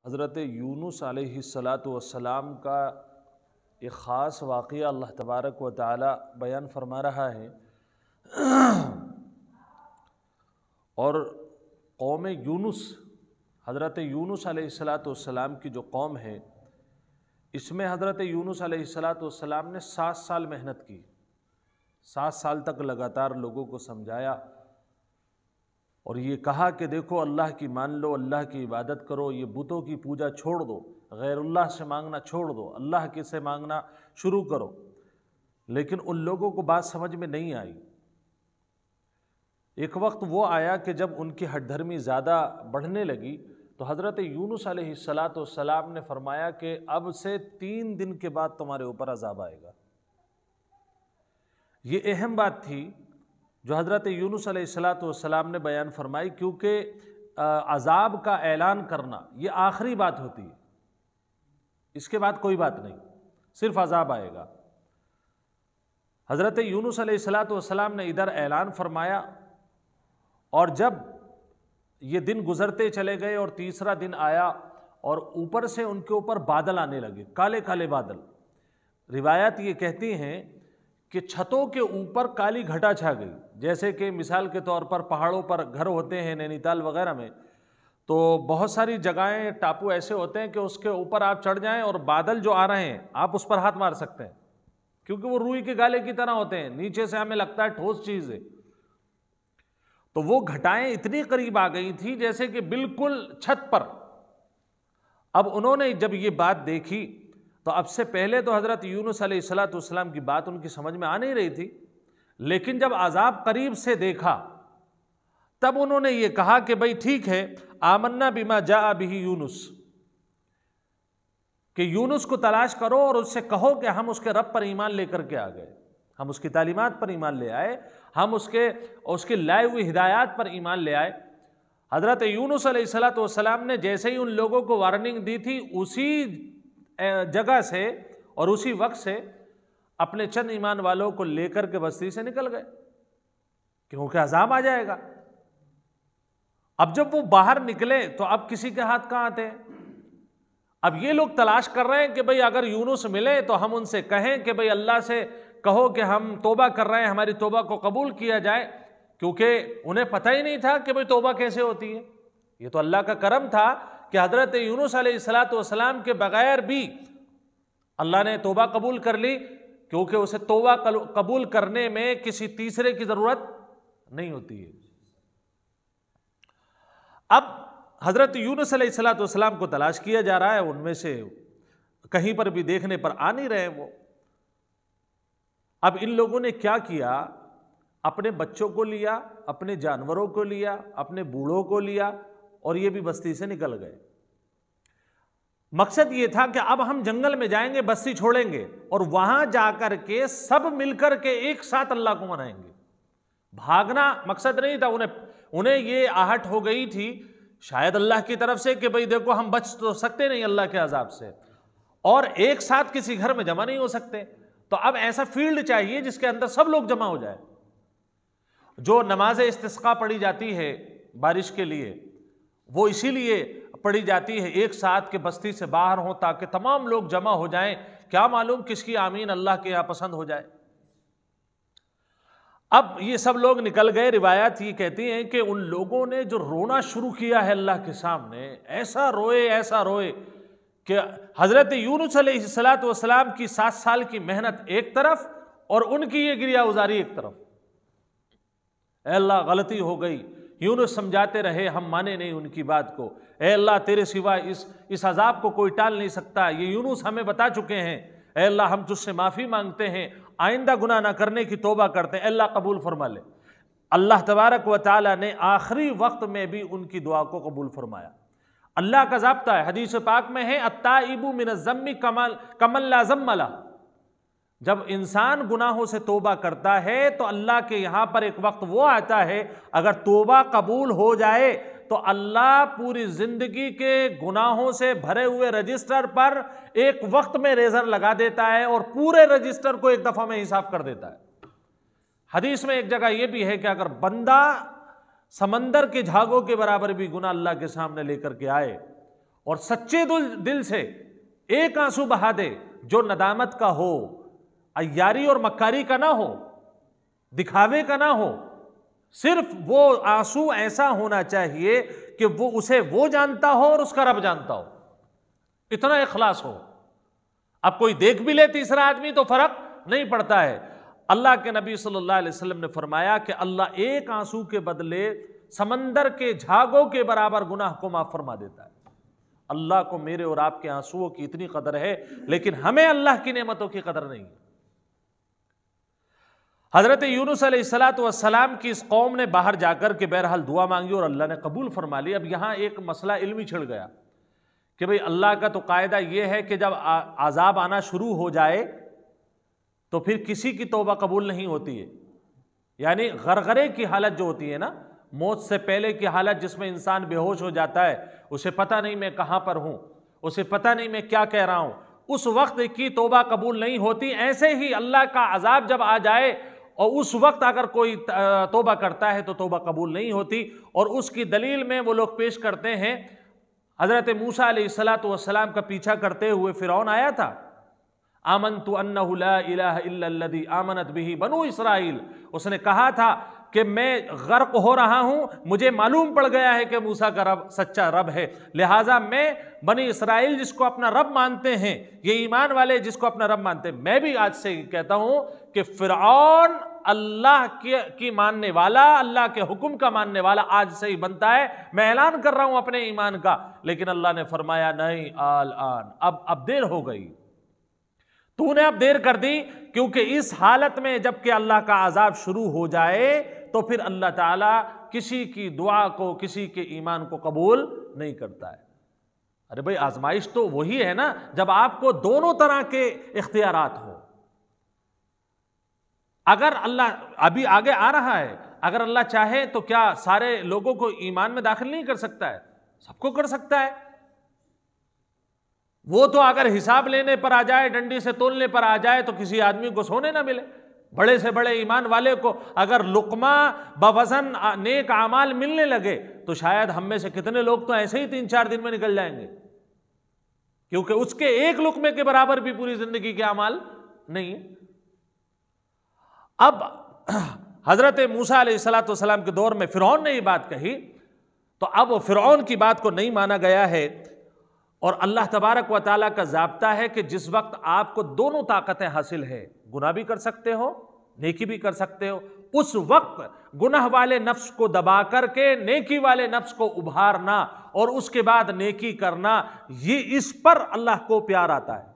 हज़रत यूनुस अलैहिस्सलातु वस्सलाम का एक ख़ास वाक़या अल्लाह तबारक व तआला बयान फरमा रहा है। और कौम यूनुस, हज़रत यूनुस अलैहिस्सलातु वस्सलाम की जो कौम है, इसमें हज़रत यूनुस अलैहिस्सलातु वस्सलाम ने 7 साल मेहनत की। 7 साल तक लगातार लोगों को समझाया और ये कहा कि देखो अल्लाह की मान लो, अल्लाह की इबादत करो, ये बुतों की पूजा छोड़ दो, गैरुल्लाह से मांगना छोड़ दो, अल्लाह के से मांगना शुरू करो। लेकिन उन लोगों को बात समझ में नहीं आई। एक वक्त वो आया कि जब उनकी हठधर्मी ज़्यादा बढ़ने लगी तो हज़रत यूनुस अलैहिस्सलातु वस्सलाम ने फरमाया कि अब से 3 दिन के बाद तुम्हारे ऊपर अज़ाब आएगा। ये अहम बात थी जो हज़रत यूनुस अलैहिस्सलातु वस्सलाम ने बयान फरमाई, क्योंकि अज़ाब का ऐलान करना ये आखिरी बात होती है, इसके बाद कोई बात नहीं, सिर्फ अज़ाब आएगा। हज़रत यूनुस अलैहिस्सलातु वस्सलाम ने इधर ऐलान फरमाया और जब ये दिन गुजरते चले गए और तीसरा दिन आया और ऊपर से उनके ऊपर बादल आने लगे, काले काले बादल। रिवायत ये कहती हैं कि छतों के ऊपर काली घटा छा गई। जैसे कि मिसाल के तौर पर पहाड़ों पर घर होते हैं नैनीताल वगैरह में, तो बहुत सारी जगहें, टापू ऐसे होते हैं कि उसके ऊपर आप चढ़ जाएं और बादल जो आ रहे हैं आप उस पर हाथ मार सकते हैं, क्योंकि वो रुई के गाले की तरह होते हैं, नीचे से हमें लगता है ठोस चीज़ है। तो वो घटाएं इतनी करीब आ गई थी जैसे कि बिल्कुल छत पर। अब उन्होंने जब ये बात देखी तो अब से पहले तो हज़रत यूनुस अलैहिस्सलातु वस्सलाम की बात उनकी समझ में आ नहीं रही थी, लेकिन जब अज़ाब करीब से देखा तब उन्होंने ये कहा कि भाई ठीक है, आमन्ना बिमा जा बिही यूनुस, कि यूनुस को तलाश करो और उससे कहो कि हम उसके रब पर ईमान लेकर के आ गए, हम उसकी तालीमात पर ईमान ले आए, हम उसके लाए हुए हिदायत पर ईमान ले आए। हज़रत यूनुस अलैहिस्सलातु वस्सलाम ने जैसे ही उन लोगों को वार्निंग दी थी, उसी जगह से और उसी वक्त से अपने चंद ईमान वालों को लेकर के बस्ती से निकल गए, क्योंकि अज़ाब आ जाएगा। अब जब वो बाहर निकले तो अब किसी के हाथ कहाँ आते हैं। अब ये लोग तलाश कर रहे हैं कि भाई अगर यूनुस मिले तो हम उनसे कहें कि भाई अल्लाह से कहो कि हम तौबा कर रहे हैं, हमारी तौबा को कबूल किया जाए, क्योंकि उन्हें पता ही नहीं था कि भाई तौबा कैसे होती है। ये तो अल्लाह का करम था कि हज़रत यूनुस अलैहिस्सलातु वस्सलाम के बगैर भी अल्लाह ने तौबा कबूल कर ली, क्योंकि उसे तौबा कबूल करने में किसी तीसरे की ज़रूरत नहीं होती है। अब हज़रत यूनुस अलैहिस्सलातु वस्सलाम को तलाश किया जा रहा है, उनमें से कहीं पर भी देखने पर आ नहीं रहे वो। अब इन लोगों ने क्या किया, अपने बच्चों को लिया, अपने जानवरों को लिया, अपने बूढ़ों को लिया और ये भी बस्ती से निकल गए। मकसद ये था कि अब हम जंगल में जाएंगे, बस्ती छोड़ेंगे और वहां जाकर के सब मिलकर के एक साथ अल्लाह को मनाएंगे। भागना मकसद नहीं था। उन्हें ये आहट हो गई थी शायद अल्लाह की तरफ से कि भाई देखो हम बच तो सकते नहीं अल्लाह के अजाब से, और एक साथ किसी घर में जमा नहीं हो सकते, तो अब ऐसा फील्ड चाहिए जिसके अंदर सब लोग जमा हो जाए। जो नमाज इस्तिस्का पढ़ी जाती है बारिश के लिए, वो इसीलिए पढ़ी जाती है एक साथ के बस्ती से बाहर हो, ताकि तमाम लोग जमा हो जाएं। क्या मालूम किसकी आमीन अल्लाह के यहां पसंद हो जाए। अब ये सब लोग निकल गए। रिवायत ये कहती हैं कि उन लोगों ने जो रोना शुरू किया है अल्लाह के सामने, ऐसा रोए कि हज़रत यूनुस अलैहिस्सलातु वस्सलाम की 7 साल की मेहनत एक तरफ और उनकी ये गिरिया उजारी एक तरफ। ऐ अल्लाह गलती हो गई, यूनुस समझाते रहे, हम माने नहीं उनकी बात को। ऐ अल्लाह तेरे सिवा इस अजाब को कोई टाल नहीं सकता, ये यूनुस हमें बता चुके हैं। ऐ अल्लाह हम तुझसे माफ़ी मांगते हैं, आइंदा गुनाह ना करने की तौबा करते हैं, अल्लाह कबूल फरमा ले। अल्लाह तबारक व तआला ने आखिरी वक्त में भी उनकी दुआ को कबूल फरमाया। अल्लाह का ज़ाब्ता है, हदीस पाक में है, अत्ताइबु मिनज़्ज़म्मि कमन ला ज़म्म लह। जब इंसान गुनाहों से तौबा करता है तो अल्लाह के यहां पर एक वक्त वो आता है, अगर तौबा कबूल हो जाए तो अल्लाह पूरी जिंदगी के गुनाहों से भरे हुए रजिस्टर पर एक वक्त में रेजर लगा देता है और पूरे रजिस्टर को एक दफा में हिसाब कर देता है। हदीस में एक जगह यह भी है कि अगर बंदा समंदर के झागों के बराबर भी गुनाह अल्लाह के सामने लेकर के आए और सच्चे दिल से एक आंसू बहा दे जो नदामत का हो, अय्यारी और मक्कारी का ना हो, दिखावे का ना हो। सिर्फ वो आंसू ऐसा होना चाहिए कि उसे वो जानता हो और उसका रब जानता हो, इतना इखलास हो। अब कोई देख भी ले तीसरा आदमी तो फर्क नहीं पड़ता है। अल्लाह के नबी सल्लल्लाहु अलैहि वसल्लम ने फरमाया कि अल्लाह एक आंसू के बदले समंदर के झागों के बराबर गुनाह को माफ फरमा देता है। अल्लाह को मेरे और आपके आंसुओं की इतनी कदर है, लेकिन हमें अल्लाह की नेमतों की कदर नहीं है। हजरत यूनुस अलैहिस्सलाम की इस कौम ने बाहर जाकर के बहरहाल दुआ मांगी और अल्लाह ने कबूल फरमा ली। अब यहां एक मसला इल्मी छिड़ गया कि भाई अल्लाह का तो कायदा यह है कि जब आज़ाब आना शुरू हो जाए तो फिर किसी की तौबा कबूल नहीं होती है। यानी गरगरे की हालत जो होती है ना, मौत से पहले की हालत जिसमें इंसान बेहोश हो जाता है, उसे पता नहीं मैं कहां पर हूं, उसे पता नहीं मैं क्या कह रहा हूं, उस वक्त की तौबा कबूल नहीं होती। ऐसे ही अल्लाह का अजाब जब आ जाए और उस वक्त अगर कोई तौबा करता है तो तौबा कबूल नहीं होती। और उसकी दलील में वो लोग पेश करते हैं, हजरत मूसा अलैहिस्सलाम का पीछा करते हुए फिरौन आया था, आमनतु अन्नहु ला इलाहा इल्लल्लज़ी आमनत बिही बनु इसराइल। उसने कहा था कि मैं गर्क हो रहा हूं, मुझे मालूम पड़ गया है कि मूसा का रब सच्चा रब है, लिहाजा मैं बनी इसराइल जिसको अपना रब मानते हैं, ये ईमान वाले जिसको अपना रब मानते हैं, मैं भी आज से कहता हूं कि फिरौन अल्लाह की मानने वाला, अल्लाह के हुक्म का मानने वाला आज से ही बनता है। मैं ऐलान कर रहा हूं अपने ईमान का। लेकिन अल्लाह ने फरमाया नहीं, आन अब देर हो गई, तूने अब देर कर दी, क्योंकि इस हालत में जबकि अल्लाह का अजाब शुरू हो जाए तो फिर अल्लाह ताला किसी की दुआ को, किसी के ईमान को कबूल नहीं करता है। अरे भाई, आजमाइश तो वही है ना जब आपको दोनों तरह के इख्तियारात हो। अगर अल्लाह अभी आगे आ रहा है, अगर अल्लाह चाहे तो क्या सारे लोगों को ईमान में दाखिल नहीं कर सकता है? सबको कर सकता है। वो तो अगर हिसाब लेने पर आ जाए, डंडी से तोलने पर आ जाए तो किसी आदमी को सोने ना मिले। बड़े से बड़े ईमान वाले को अगर लुकमा बवजन नेक आमाल मिलने लगे तो शायद हम में से कितने लोग तो ऐसे ही 3-4 दिन में निकल जाएंगे, क्योंकि उसके एक लुकमे के बराबर भी पूरी जिंदगी के अमाल नहीं है। अब हजरत मूसा अलैहिस्सलाम के दौर में फिरौन ने ये बात कही, तो अब फिरौन की बात को नहीं माना गया है। और अल्लाह तबारक व तआला का ज़ाब्ता है कि जिस वक्त आपको दोनों ताकतें हासिल है, गुनाह भी कर सकते हो, नेकी भी कर सकते हो, उस वक्त गुनाह वाले नफ्स को दबा करके नेकी वाले नफ्स को उभारना और उसके बाद नेकी करना, ये इस पर अल्लाह को प्यार आता है।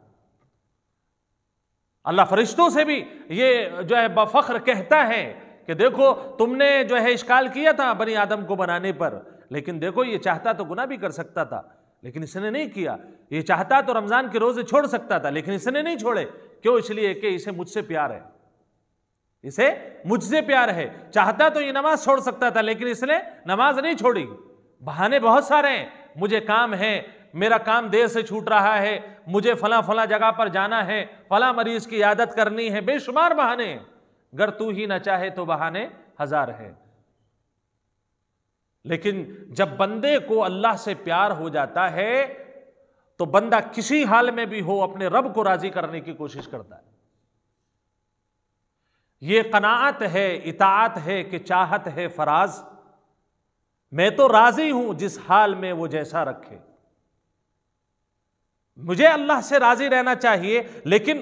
अल्लाह फरिश्तों से भी ये जो है बफख्र कहता है कि देखो तुमने जो है इश्काल किया था बनी आदम को बनाने पर, लेकिन देखो ये चाहता तो गुनाह भी कर सकता था लेकिन इसने नहीं किया। ये चाहता तो रमजान के रोजे छोड़ सकता था लेकिन इसने नहीं छोड़े। क्यों? इसलिए कि इसे मुझसे प्यार है, इसे मुझसे प्यार है। चाहता तो ये नमाज छोड़ सकता था लेकिन इसने नमाज नहीं छोड़ी। बहाने बहुत सारे हैं, मुझे काम है, मेरा काम देर से छूट रहा है, मुझे फला फला जगह पर जाना है, फला मरीज की इयादत करनी है, बेशुमार बहाने हैं। अगर तू ही ना चाहे तो बहाने हजार है। लेकिन जब बंदे को अल्लाह से प्यार हो जाता है तो बंदा किसी हाल में भी हो अपने रब को राजी करने की कोशिश करता है। यह कनाअत है, इताअत है कि चाहत है फराज, मैं तो राजी हूं जिस हाल में वो जैसा रखे। मुझे अल्लाह से राजी रहना चाहिए। लेकिन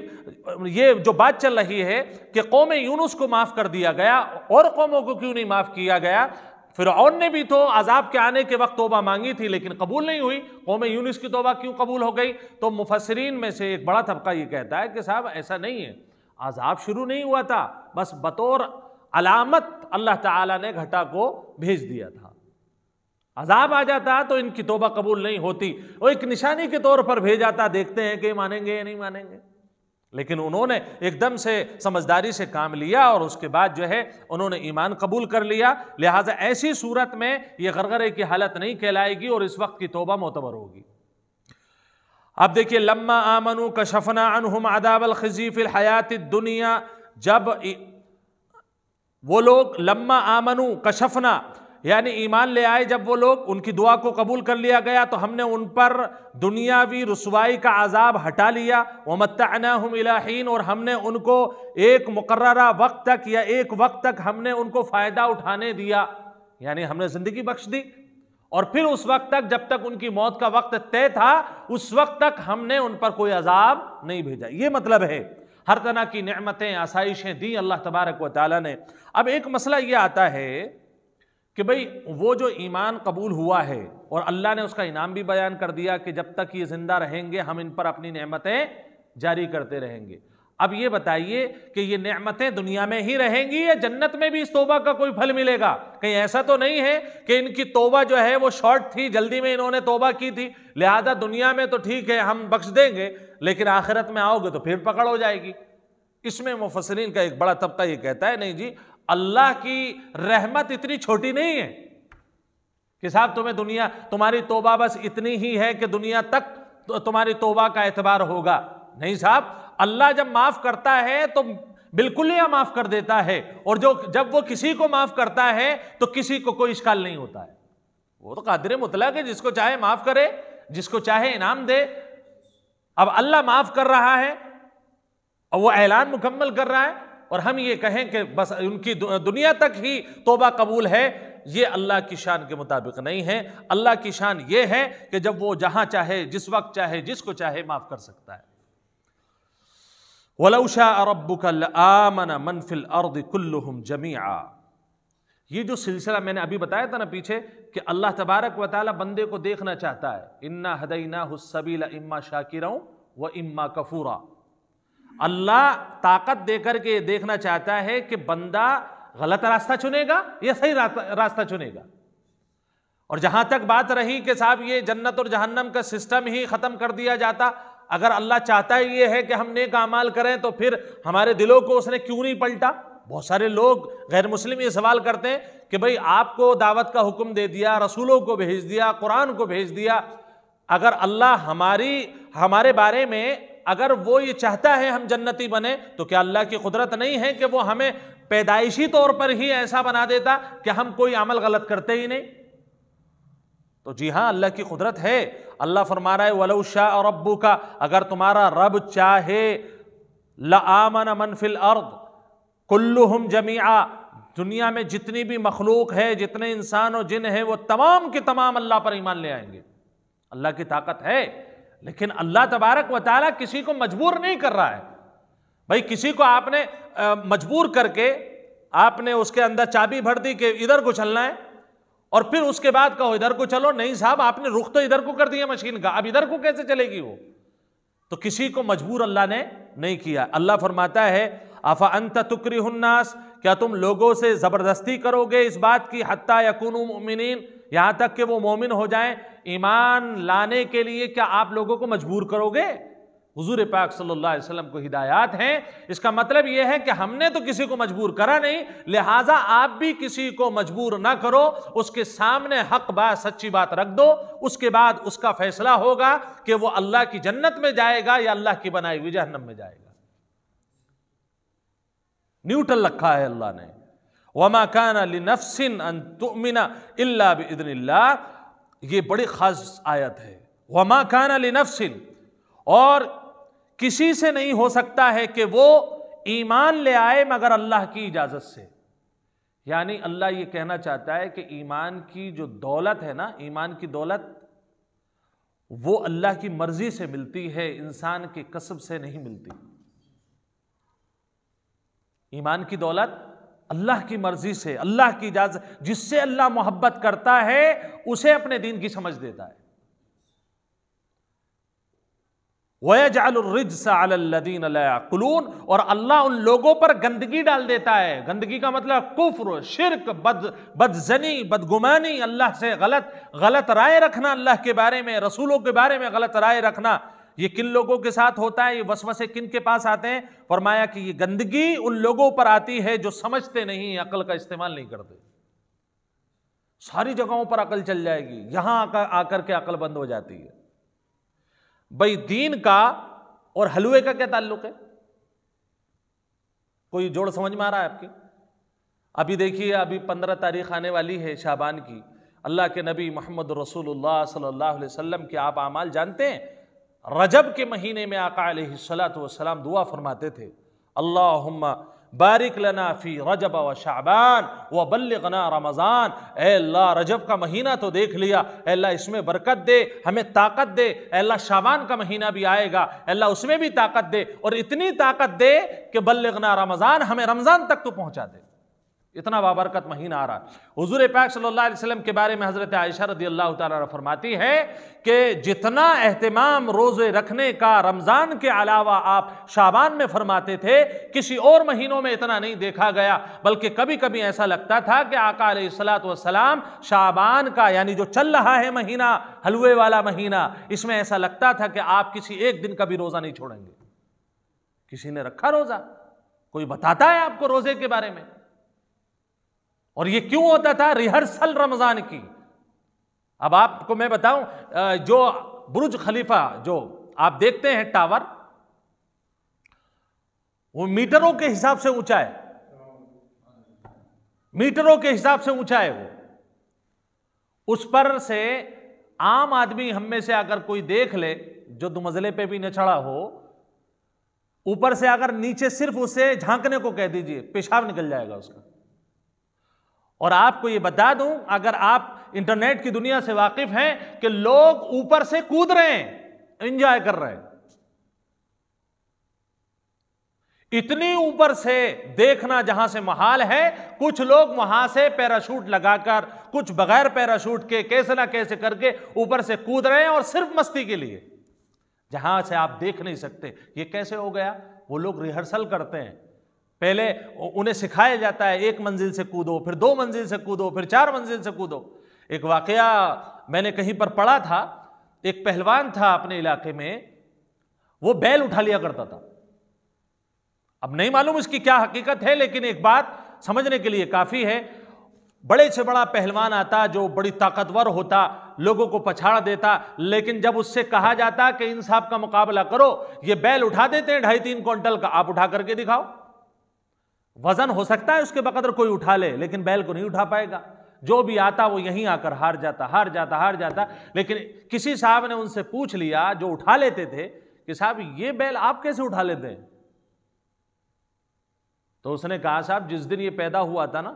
ये जो बात चल रही है कि कौम यूनुस को माफ कर दिया गया और कौमों को क्यों नहीं माफ किया गया? फिरऔन ने भी तो अजाब के आने के वक्त तौबा मांगी थी लेकिन कबूल नहीं हुई। कौम यूनुस की तौबा क्यों कबूल हो गई? तो मुफस्सिरीन में से एक बड़ा तबका ये कहता है कि साहब ऐसा नहीं है, अजाब शुरू नहीं हुआ था, बस बतौर अलामत अल्लाह ताला ने घटा को भेज दिया था। अजाब आ जाता तो इनकी तौबा कबूल नहीं होती, वो एक निशानी के तौर पर भेजा था, देखते हैं कि मानेंगे या नहीं मानेंगे। लेकिन उन्होंने एकदम से समझदारी से काम लिया और उसके बाद जो है उन्होंने ईमान कबूल कर लिया। लिहाजा ऐसी सूरत में यह गरगरे की हालत नहीं कहलाएगी और इस वक्त की तौबा मोतबर होगी। अब देखिए, लम्मा आमनू कशफना अन्हुम अदाबल खज़ी फिल हयातिद दुनिया, जब वो लोग लम्मा आमनू कशफना, यानी ईमान ले आए जब वो लोग, उनकी दुआ को कबूल कर लिया गया तो हमने उन पर दुनियावी रुसवाई का अजाब हटा लिया। वमत्तअनाहुम इला हीन, और हमने उनको एक मुकर्ररा वक्त तक या एक वक्त तक हमने उनको फायदा उठाने दिया, यानी हमने जिंदगी बख्श दी। और फिर उस वक्त तक, जब तक उनकी मौत का वक्त तय था, उस वक्त तक हमने उन पर कोई अजाब नहीं भेजा। ये मतलब है हर तरह की नेमतें, आसाइशें दी अल्लाह तबारक व तआला ने। अब एक मसला ये आता है कि भाई वो जो ईमान कबूल हुआ है और अल्लाह ने उसका इनाम भी बयान कर दिया कि जब तक ये जिंदा रहेंगे हम इन पर अपनी नेमतें जारी करते रहेंगे। अब ये बताइए कि ये नेमतें दुनिया में ही रहेंगी या जन्नत में भी इस तौबा का कोई फल मिलेगा? कहीं ऐसा तो नहीं है कि इनकी तौबा जो है वो शॉर्ट थी, जल्दी में इन्होंने तौबा की थी, लिहाजा दुनिया में तो ठीक है हम बख्श देंगे, लेकिन आखिरत में आओगे तो फिर पकड़ हो जाएगी। इसमें मुफस्सिरीन का एक बड़ा तबका ये कहता है, नहीं जी, अल्लाह की रहमत इतनी छोटी नहीं है कि साहब तुम्हारी तौबा बस इतनी ही है कि दुनिया तक तुम्हारी तौबा का एतबार होगा। नहीं साहब, अल्लाह जब माफ करता है तो बिल्कुल ही माफ कर देता है, और जब वो किसी को माफ करता है तो किसी को कोई इश्काल नहीं होता है। वो तो कादिर मुतलक है, जिसको चाहे माफ करे, जिसको चाहे इनाम दे। अब अल्लाह माफ कर रहा है और वो ऐलान मुकम्मल कर रहा है, और हम ये कहें कि बस उनकी दुनिया तक ही तौबा कबूल है, ये अल्लाह की शान के मुताबिक नहीं है। अल्लाह की शान ये है कि जब वो जहां चाहे, जिस वक्त चाहे, जिसको चाहे माफ कर सकता है। वलौ शाअ रब्बुका लआमन मन फिल अर्दि कुल्लुहुम जमीआ। ये जो सिलसिला मैंने अभी बताया था ना पीछे कि अल्लाह तबारक व तआला बंदे को देखना चाहता है, इन्ना हदैनाहु सबीला इम्मा शाकिरा व इम्मा कफूरा। अल्लाह ताकत देकर के देखना चाहता है कि बंदा गलत रास्ता चुनेगा या सही रास्ता चुनेगा। और जहां तक बात रही कि साहब ये जन्नत और जहन्नम का सिस्टम ही खत्म कर दिया जाता, अगर अल्लाह चाहता ही ये है कि हम नेक अमाल करें तो फिर हमारे दिलों को उसने क्यों नहीं पलटा? बहुत सारे लोग गैर मुस्लिम ये सवाल करते हैं कि भाई आपको दावत का हुक्म दे दिया, रसूलों को भेज दिया, कुरान को भेज दिया, अगर अल्लाह हमारे बारे में अगर वो ये चाहता है हम जन्नती बने, तो क्या अल्लाह की कुदरत नहीं है कि वो हमें पैदाइशी तौर पर ही ऐसा बना देता कि हम कोई अमल गलत करते ही नहीं? तो जी हां, अल्लाह की कुदरत है। अल्लाह फरमा रहा है वलौ शाअ रब्बुका, अगर तुम्हारा रब चाहे, लआमन मन फिल अर्द कुल्लुहुम जमीआ, दुनिया में जितनी भी मखलूक है, जितने इंसान और जिन है, वो तमाम के तमाम अल्लाह पर ईमान ले आएंगे। अल्लाह की ताकत है, लेकिन अल्लाह तबारक व तआला किसी को मजबूर नहीं कर रहा है। भाई किसी को आपने मजबूर करके आपने उसके अंदर चाबी भर दी कि इधर को चलना है, और फिर उसके बाद कहो इधर को चलो, नहीं साहब आपने रुख तो इधर को कर दिया मशीन का, अब इधर को कैसे चलेगी वो? तो किसी को मजबूर अल्लाह ने नहीं किया। अल्लाह फरमाता है अफा अंत तुकरिहुन्नास, क्या तुम लोगों से जबरदस्ती करोगे इस बात की, हत्ता यकूनु मुमिनीन, यहां तक कि वो मोमिन हो जाएं, ईमान लाने के लिए क्या आप लोगों को मजबूर करोगे? हुजूर पाक सल्लल्लाहु अलैहि वसल्लम को हिदायत हैं। इसका मतलब यह है कि हमने तो किसी को मजबूर करा नहीं, लिहाजा आप भी किसी को मजबूर ना करो, उसके सामने हक बात, सच्ची बात रख दो, उसके बाद उसका फैसला होगा कि वो अल्लाह की जन्नत में जाएगा या अल्लाह की बनाई हुई जहन्नम में जाएगा। न्यूट्रल रखा है अल्लाह ने। वमा काना लिनफ्सिन अन तुमिना इल्ला बिइज़्निल्लाह, ये बड़ी खास आयत है। वमा काना लिनफ्सिन, और किसी से नहीं हो सकता है कि वो ईमान ले आए मगर अल्लाह की इजाजत से। यानी अल्लाह ये कहना चाहता है कि ईमान की जो दौलत है ना, ईमान की दौलत वो अल्लाह की मर्जी से मिलती है, इंसान के कसब से नहीं मिलती। ईमान की दौलत अल्लाह की मर्जी से, अल्लाह की इजाजत, जिससे अल्लाह मोहब्बत करता है उसे अपने दीन की समझ देता है। वयजअलुर्रिज्स अलल्लज़ीना ला यअक़िलून, और अल्लाह उन लोगों पर गंदगी डाल देता है। गंदगी का मतलब कुफ्र, शिर्क, बदजनी, बदगुमानी, अल्लाह से गलत राय रखना, अल्लाह के बारे में, रसूलों के बारे में गलत राय रखना। ये किन लोगों के साथ होता है? ये वसवसे किन के पास आते हैं? फरमाया कि ये गंदगी उन लोगों पर आती है जो समझते नहीं, अकल का इस्तेमाल नहीं करते। सारी जगहों पर अकल चल जाएगी, यहां आकर के अकल बंद हो जाती है। भाई दीन का और हलवे का क्या ताल्लुक है? कोई जोड़ समझ में आ रहा है आपकी? अभी देखिए, अभी 15 तारीख आने वाली है शाबान की। अल्लाह के नबी मोहम्मद रसूलुल्लाह सल्लल्लाहु अलैहि वसल्लम के आप आमाल जानते हैं? रजब के महीने में आका अलैहिस्सलातु वस्सलाम दुआ फरमाते थे, अल्लाहुम्मा बारिक लना फी रजब व शाबान व बल्लिगना रमज़ान। ए अल्लाह, रजब का महीना तो देख लिया, ए अल्लाह इसमें बरकत दे, हमें ताकत दे। ए अल्लाह, शाबान का महीना भी आएगा, ए अल्लाह उसमें भी ताकत दे, और इतनी ताकत दे कि बल्लिगना रमज़ान, हमें रमज़ान तक तो पहुंचा दे। इतना बाबरकत महीना आ रहा है। हुजूर पाक सल्लल्लाहु अलैहि वसल्लम के बारे में हज़रत आयशा रज़ियल्लाहु ताला अन्हा फरमाती है कि जितना एहतिमाम रोज़े रखने का रमज़ान के अलावा आप शाबान में फरमाते थे, किसी और महीनों में इतना नहीं देखा गया। बल्कि कभी कभी ऐसा लगता था कि आका अलैहिस्सलातु वस्सलाम शाबान का, यानी जो चल रहा है महीना, हलवे वाला महीना, इसमें ऐसा लगता था कि आप किसी एक दिन का भी रोज़ा नहीं छोड़ेंगे। किसी ने रखा रोज़ा, कोई बताता है आपको रोज़े के बारे में? और ये क्यों होता था? रिहर्सल रमजान की। अब आपको मैं बताऊं, जो बुर्ज खलीफा जो आप देखते हैं टावर, वो मीटरों के हिसाब से ऊंचा है, मीटरों के हिसाब से ऊंचा है वो। उस पर से आम आदमी हम में से अगर कोई देख ले, जो दुमजले पे भी न चढ़ा हो, ऊपर से अगर नीचे सिर्फ उसे झांकने को कह दीजिए, पेशाब निकल जाएगा उसका। और आपको ये बता दूं, अगर आप इंटरनेट की दुनिया से वाकिफ हैं, कि लोग ऊपर से कूद रहे हैं, एंजॉय कर रहे हैं। इतनी ऊपर से देखना जहां से महाल है, कुछ लोग वहां से पैराशूट लगाकर, कुछ बगैर पैराशूट के, कैसे ना कैसे करके ऊपर से कूद रहे हैं, और सिर्फ मस्ती के लिए, जहां से आप देख नहीं सकते। ये कैसे हो गया? वो लोग रिहर्सल करते हैं। पहले उन्हें सिखाया जाता है, 1 मंजिल से कूदो, फिर 2 मंजिल से कूदो, फिर 4 मंजिल से कूदो। एक वाकया मैंने कहीं पर पढ़ा था, एक पहलवान था अपने इलाके में, वो बैल उठा लिया करता था। अब नहीं मालूम इसकी क्या हकीकत है, लेकिन एक बात समझने के लिए काफी है। बड़े से बड़ा पहलवान आता, जो बड़ी ताकतवर होता, लोगों को पछाड़ देता, लेकिन जब उससे कहा जाता कि इन साहब का मुकाबला करो, ये बैल उठा देते हैं 2.5-3 क्विंटल का, आप उठा करके दिखाओ। वजन हो सकता है उसके बकदर कोई उठा ले, लेकिन बैल को नहीं उठा पाएगा। जो भी आता वो यहीं आकर हार जाता, हार जाता, हार जाता। लेकिन किसी साहब ने उनसे पूछ लिया, जो उठा लेते थे, कि साहब ये बैल आप कैसे उठा लेते हैं? तो उसने कहा, साहब जिस दिन ये पैदा हुआ था ना,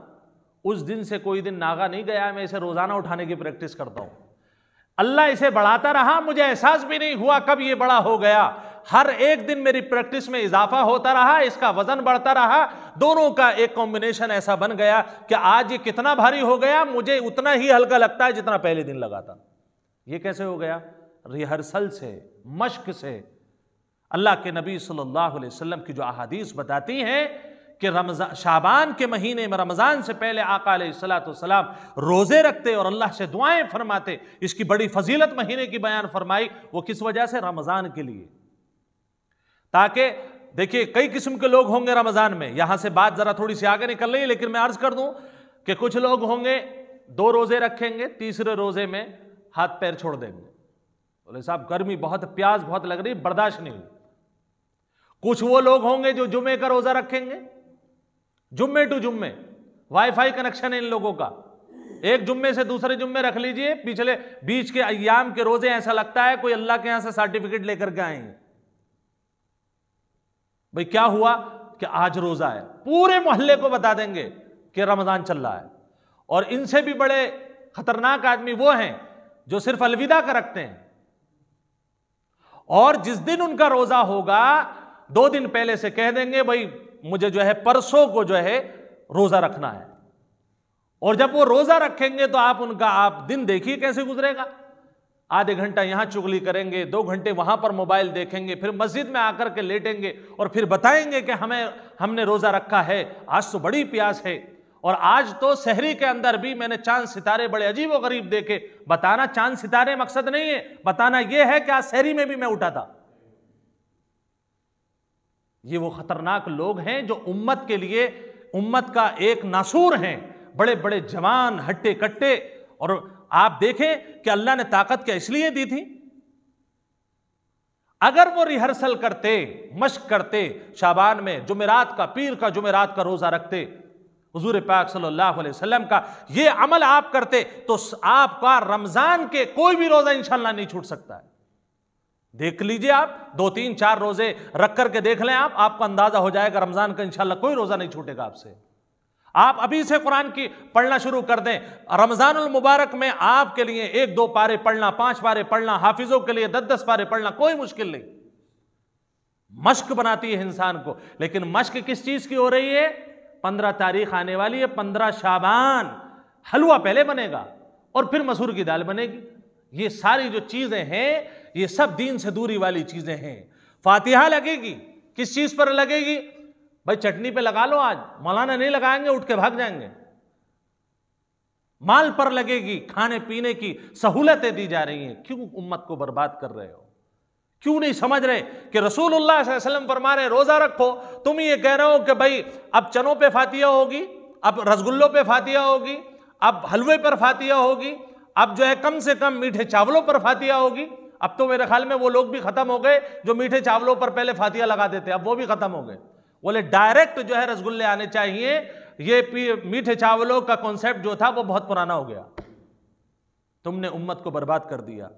उस दिन से कोई दिन नागा नहीं गया, मैं इसे रोजाना उठाने की प्रैक्टिस करता हूं। अल्लाह इसे बढ़ाता रहा, मुझे एहसास भी नहीं हुआ कब ये बड़ा हो गया। हर एक दिन मेरी प्रैक्टिस में इजाफा होता रहा, इसका वजन बढ़ता रहा, दोनों का एक कॉम्बिनेशन ऐसा बन गया कि आज ये कितना भारी हो गया, मुझे उतना ही हल्का लगता है जितना पहले दिन लगा था। ये कैसे हो गया? रिहर्सल से, मश्क से। अल्लाह के नबी सल्लल्लाहु अलैहि वसल्लम की जो अहादीस बताती हैं कि रमजान, शाबान के महीने में, रमजान से पहले आका अलैहिस्सलातु वस्सलाम रोजे रखते और अल्लाह से दुआएं फरमाते। इसकी बड़ी फजीलत महीने की बयान फरमाई। वो किस वजह से? रमजान के लिए। ताकि देखिए, कई किस्म के लोग होंगे रमजान में। यहां से बात जरा थोड़ी सी आगे निकल रही है, लेकिन मैं अर्ज कर दूं कि कुछ लोग होंगे 2 रोजे रखेंगे, तीसरे रोजे में हाथ पैर छोड़ देंगे, बोले साहब गर्मी बहुत, प्यास बहुत लग रही, बर्दाश्त नहीं हुई। कुछ वो लोग होंगे जो जुम्मे का रोजा रखेंगे, जुम्मे टू जुम्मे, वाईफाई कनेक्शन है इन लोगों का, एक जुम्मे से दूसरे जुम्मे रख लीजिए, पिछले बीच के अय्याम के रोजे ऐसा लगता है कोई अल्लाह के यहां से सर्टिफिकेट लेकर के आए हैं। भाई क्या हुआ कि आज रोजा है, पूरे मोहल्ले को बता देंगे कि रमजान चल रहा है। और इनसे भी बड़े खतरनाक आदमी वो हैं जो सिर्फ अलविदा का रखते हैं, और जिस दिन उनका रोजा होगा 2 दिन पहले से कह देंगे भाई मुझे जो है परसों को जो है रोजा रखना है। और जब वो रोजा रखेंगे तो आप दिन देखिए कैसे गुजरेगा। आधे घंटा यहां चुगली करेंगे, 2 घंटे वहां पर मोबाइल देखेंगे, फिर मस्जिद में आकर के लेटेंगे और फिर बताएंगे कि हमने रोजा रखा है, आज तो बड़ी प्यास है। और आज तो सहरी के अंदर भी मैंने चांद सितारे बड़े अजीब व गरीब देखे। बताना चांद सितारे मकसद नहीं है, बताना यह है कि आज सहरी में भी मैं उठा था। ये वो खतरनाक लोग हैं जो उम्मत के लिए, उम्मत का एक नासूर हैं, बड़े बड़े जवान हट्टे कट्टे। और आप देखें कि अल्लाह ने ताकत क्या इसलिए दी थी, अगर वो रिहर्सल करते, मश्क करते, शाबान में जुमेरात का, पीर का जुमेरात का रोजा रखते, हुजूर पाक सल्लल्लाहु अलैहि वसल्लम का ये अमल आप करते तो आपका रमजान के कोई भी रोजा इंशाल्लाह नहीं छूट सकता है। देख लीजिए, आप 2, 3, 4 रोजे रख करके देख लें, आपको अंदाजा हो जाएगा रमजान का इंशाल्लाह कोई रोजा नहीं छूटेगा आपसे। आप अभी से कुरान की पढ़ना शुरू कर दें, रमजानुल मुबारक में आपके लिए 1-2 पारे पढ़ना, 5 पारे पढ़ना, हाफिजों के लिए 10-10 पारे पढ़ना कोई मुश्किल नहीं। मश्क बनाती है इंसान को, लेकिन मश्क किस चीज की हो रही है? 15 तारीख आने वाली है, 15 शाबान, हलवा पहले बनेगा और फिर मसूर की दाल बनेगी। ये सारी जो चीजें हैं ये सब दीन से दूरी वाली चीजें हैं। फातिहा लगेगी, किस चीज पर लगेगी? भाई चटनी पे लगा लो, आज मौलाना नहीं लगाएंगे, उठ के भाग जाएंगे। माल पर लगेगी, खाने पीने की सहूलतें दी जा रही हैं। क्यों उम्मत को बर्बाद कर रहे हो? क्यों नहीं समझ रहे कि रसूलुल्लाह सल्लल्लाहु अलैहि वसल्लम फरमा रहे रोजा रखो, तुम ये कह रहे हो कि भाई अब चनों पे फातिहा होगी, अब रसगुल्लों पे फातिहा होगी, अब हलवे पर फातिहा होगी, अब जो है कम से कम मीठे चावलों पर फातिहा होगी। अब तो मेरे ख्याल में वो लोग भी खत्म हो गए जो मीठे चावलों पर पहले फातिहा लगा देते, अब वो भी खत्म हो गए। बोले डायरेक्ट जो है रसगुल्ले आने चाहिए। ये मीठे चावलों का कॉन्सेप्ट जो था वो बहुत पुराना हो गया। तुमने उम्मत को बर्बाद कर दिया।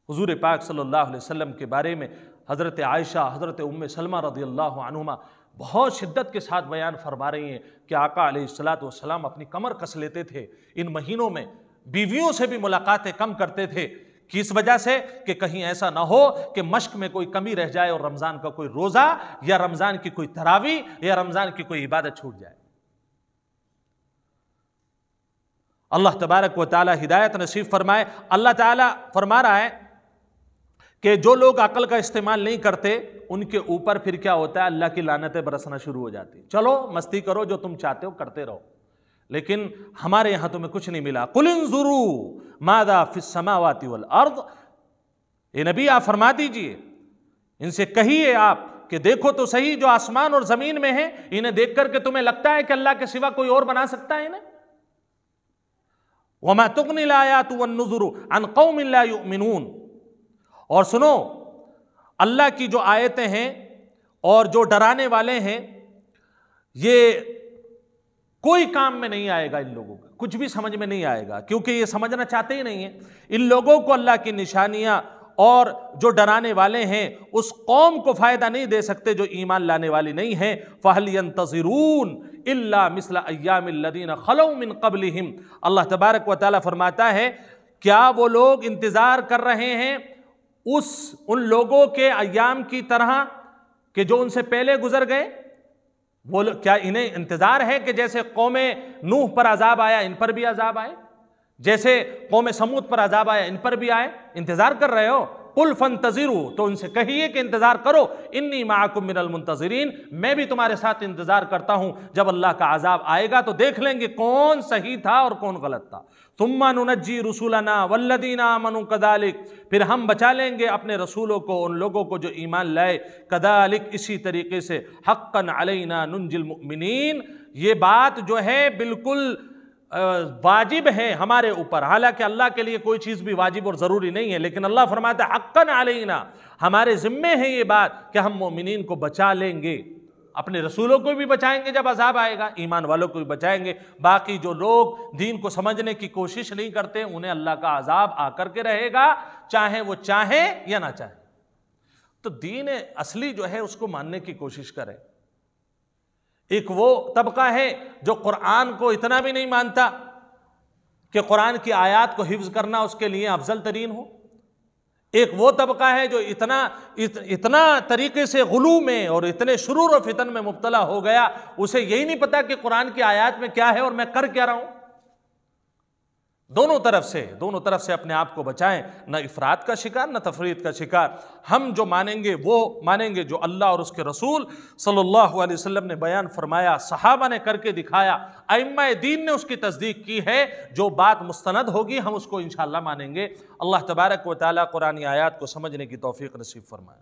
हुजूर पाक सल्लल्लाहु अलैहि वसल्लम के बारे में हज़रत आयशा, हज़रत उम्मे सलमा रज़ियल्लाहु अन्हुमा बहुत शिद्दत के साथ बयान फरमा रही हैं कि आका अलैहिस्सलातु वस्सलाम अपनी कमर कस लेते थे। इन महीनों में बीवियों से भी मुलाकातें कम करते थे। किस वजह से? कि कहीं ऐसा ना हो कि मश्क में कोई कमी रह जाए और रमजान का कोई रोजा या रमजान की कोई तरावी या रमजान की कोई इबादत छूट जाए। अल्लाह तबारक व तआला हिदायत नसीब फरमाए। अल्लाह ताला फरमा रहा है कि जो लोग अकल का इस्तेमाल नहीं करते उनके ऊपर फिर क्या होता है? अल्लाह की लानतें बरसना शुरू हो जाती। चलो मस्ती करो, जो तुम चाहते हो करते रहो, लेकिन हमारे यहां तुम्हें कुछ नहीं मिला। कुल इंजुरू मादा फिस समावाति वल अर्द, ये नबी आप फरमा दीजिए, इनसे कहिए आप कि देखो तो सही जो आसमान और जमीन में है, इन्हें देख करके तुम्हें लगता है कि अल्लाह के सिवा कोई और बना सकता है इन्हें? वमा तुगनिल आयातु वन नुज़ुरु अन कौमिन ला युमिनून, और सुनो अल्लाह की जो आयतें हैं और जो डराने वाले हैं, ये कोई काम में नहीं आएगा। इन लोगों का कुछ भी समझ में नहीं आएगा, क्योंकि ये समझना चाहते ही नहीं है। इन लोगों को अल्लाह की निशानियां और जो डराने वाले हैं उस कौम को फायदा नहीं दे सकते जो ईमान लाने वाली नहीं है। फहल यंतज़िरून इल्ला मिस्ल अय्यामिल लदीना खलौ मिन क़ब्लिहिम, अल्लाह तबारक व तआला फरमाता है क्या वो लोग इंतजार कर रहे हैं उन लोगों के अय्याम की तरह कि जो उनसे पहले गुजर गए? वो क्या इन्हें इंतजार है कि जैसे कौमे नूह पर अजाब आया इन पर भी अजाब आए, जैसे कौमे समूद पर अजाब आया इन पर भी आए? इंतजार कर रहे हो? कुल फंतज़िरू, तो उनसे कहिए कि इंतजार करो, इन्नी माअकुम मिनल मुंतज़िरीन, मैं भी तुम्हारे साथ इंतजार करता हूं। जब अल्लाह का अजाब आएगा तो देख लेंगे कौन सही था और कौन गलत था। सुम्मा नुनज्जी रुसुलना वल्लदीना आमनु कदालिक, फिर हम बचा लेंगे अपने रसूलों को, उन लोगों को जो ईमान लाए। कदालिक, इसी तरीके से, हक्कन अलैना नुंजिल मुमिनीन, ये बात जो है बिल्कुल वाजिब है हमारे ऊपर। हालांकि अल्लाह के लिए कोई चीज़ भी वाजिब और ज़रूरी नहीं है, लेकिन अल्लाह फरमाता है हक्कन अलैना, हमारे ज़िम्मे है ये बात कि हम मोमिनीन को बचा लेंगे। अपने रसूलों को भी बचाएंगे जब अजाब आएगा, ईमान वालों को भी बचाएंगे। बाकी जो लोग दीन को समझने की कोशिश नहीं करते उन्हें अल्लाह का अजाब आकर के रहेगा, चाहे वो चाहे या ना चाहे। तो दीन असली जो है उसको मानने की कोशिश करें। एक वो तबका है जो कुरान को इतना भी नहीं मानता कि कुरान की आयत को हिफ्ज करना उसके लिए अफजल तरीन हो। एक वो तबका है जो इतना तरीके से गुलू में और इतने शुरूर और फितन में मुब्तला हो गया, उसे यही नहीं पता कि कुरान की आयत में क्या है और मैं कर क्या रहा हूं। दोनों तरफ से अपने आप को बचाएं, न इफरात का शिकार न तफरीत का शिकार। हम जो मानेंगे वो मानेंगे जो अल्लाह और उसके रसूल सल्लल्लाहु अलैहि वसल्लम ने बयान फरमाया, सहाबा ने करके दिखाया, अइम्मा दीन ने उसकी तस्दीक की है। जो बात मुस्तनद होगी हम उसको इंशाअल्लाह मानेंगे। अल्लाह तबारक व तआला कुरानी आयात को समझने की तौफीक नसीब फरमाए।